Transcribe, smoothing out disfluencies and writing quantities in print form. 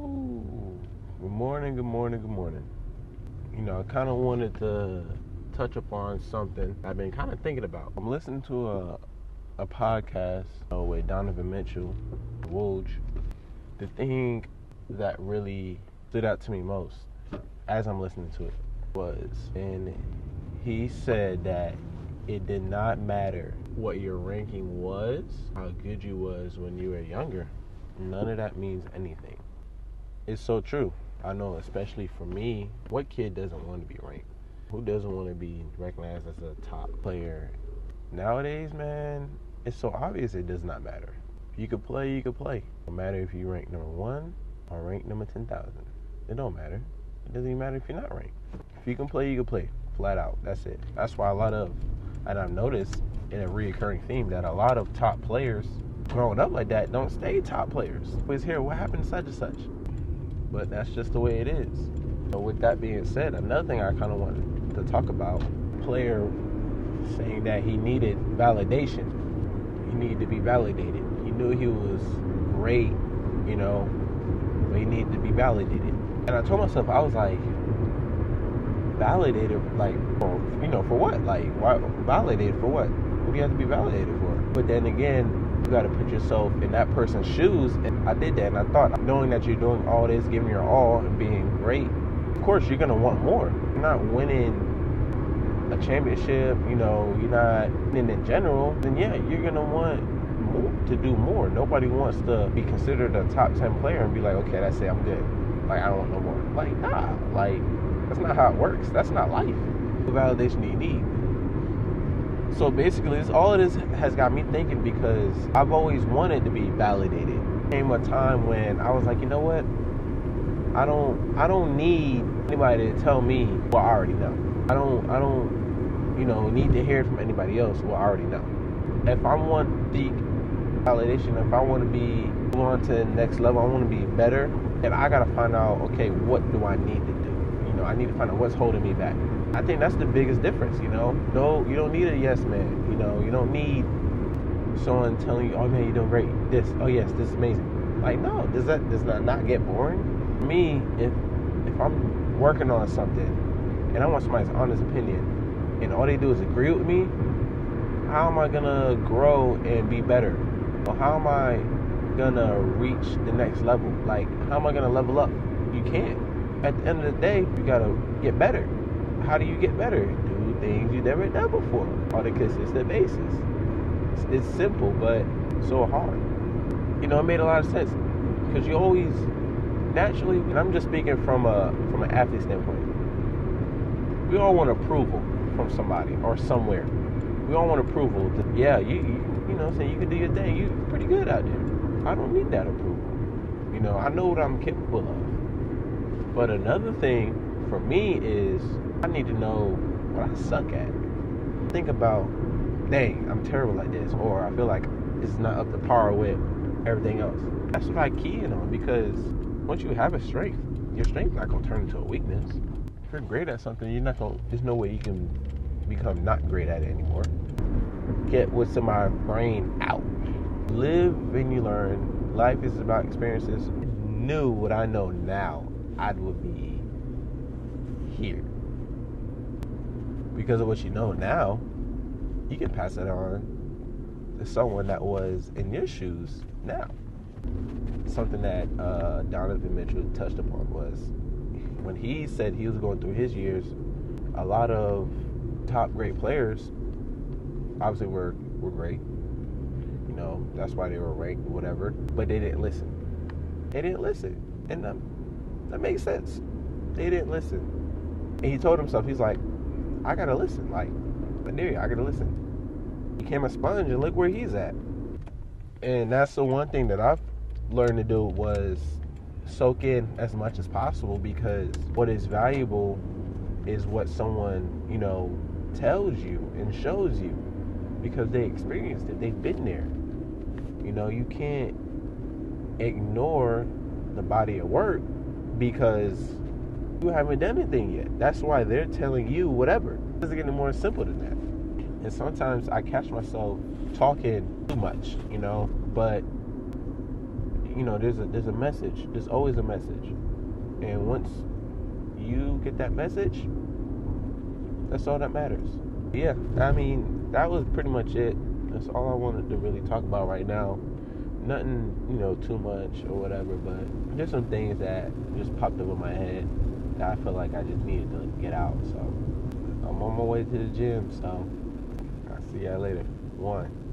Good morning, good morning, good morning. I kind of wanted to touch upon something I've been kind of thinking about. I'm listening to a podcast with Donovan Mitchell, Woj. The thing that really stood out to me most as I'm listening to it was, and he said that it did not matter what your ranking was, how good you was when you were younger. None of that means anything. It's so true. I know, especially for me, what kid doesn't want to be ranked? Who doesn't want to be recognized as a top player? Nowadays, man, it's so obvious it does not matter. If you could play, you could play. No matter if you rank number 1 or rank number 10,000. It don't matter. It doesn't even matter if you're not ranked. If you can play, you can play. Flat out. That's it. That's why and I've noticed in a reoccurring theme that a lot of top players growing up like that don't stay top players. Always hear what happened to such and such. But that's just the way it is. So with that being said, another thing I kind of wanted to talk about, player saying that he needed validation. He needed to be validated. He knew he was great, but he needed to be validated. And I told myself, I was like, validated, for what? Like, why validated for what? What do you have to be validated for? But then again, you got to put yourself in that person's shoes. And I did that, and I thought, knowing that you're doing all this, giving your all, and being great, of course, you're going to want more. You're not winning a championship, you're not winning in general, then yeah, you're going to want more, to do more. Nobody wants to be considered a top 10 player and be like, okay, that's it, I'm good. Like, I don't want no more. Like, nah. Like, that's not how it works. That's not life. The validation you need. So basically, all of this has got me thinking, because I've always wanted to be validated. There came a time when I was like, you know what? I don't need anybody to tell me what I already know. I don't need to hear it from anybody else what I already know. If I want the validation, if I want to be on to the next level, I want to be better, and I gotta find out, okay, what do I need to do? I need to find out what's holding me back. I think that's the biggest difference, No, you don't need a yes man. You don't need someone telling you, oh man, you're doing great. This, oh yes, this is amazing. Like, no, does that not get boring? For me, if I'm working on something and I want somebody's honest opinion, and all they do is agree with me, how am I gonna grow and be better? Or how am I gonna reach the next level? Like, how am I gonna level up? You can't. At the end of the day, you gotta get better. How do you get better? Do things you never done before on a consistent basis. It's simple, but so hard. It made a lot of sense, because you always naturally, and I'm just speaking from an athlete standpoint, we all want approval from somebody or somewhere. We all want approval. Yeah, you saying you can do your thing. You're pretty good out there. I don't need that approval. I know what I'm capable of. But another thing for me is I need to know what I suck at. Think about, dang, I'm terrible at this, or I feel like it's not up to par with everything else. That's what I key in on, because once you have a strength, your strength's not gonna turn into a weakness. If you're great at something, there's no way you can become not great at it anymore. Get what's in my brain out. Live and you learn. Life is about experiences. Knew what I know now, I would be here. Because of what you know now, you can pass it on to someone that was in your shoes now. Something that Donovan Mitchell touched upon was, when he said he was going through his years, a lot of top great players obviously were great. That's why they were ranked, whatever. But they didn't listen. And that makes sense. They didn't listen. And he told himself, he's like, I gotta listen. Like, I gotta listen. He became a sponge, and look where he's at. And that's the one thing that I've learned to do, was soak in as much as possible, because what is valuable is what someone, tells you and shows you, because they experienced it. They've been there. You can't ignore the body of work because you haven't done anything yet. That's why they're telling you whatever. It doesn't get any more simple than that. And sometimes I catch myself talking too much, but there's a message. There's always a message. And once you get that message, that's all that matters. Yeah, I mean, that was pretty much it. That's all I wanted to really talk about right now. Nothing, too much or whatever, but there's some things that just popped up in my head that I feel like I just needed to get out. So I'm on my way to the gym, so I'll see y'all later. 1.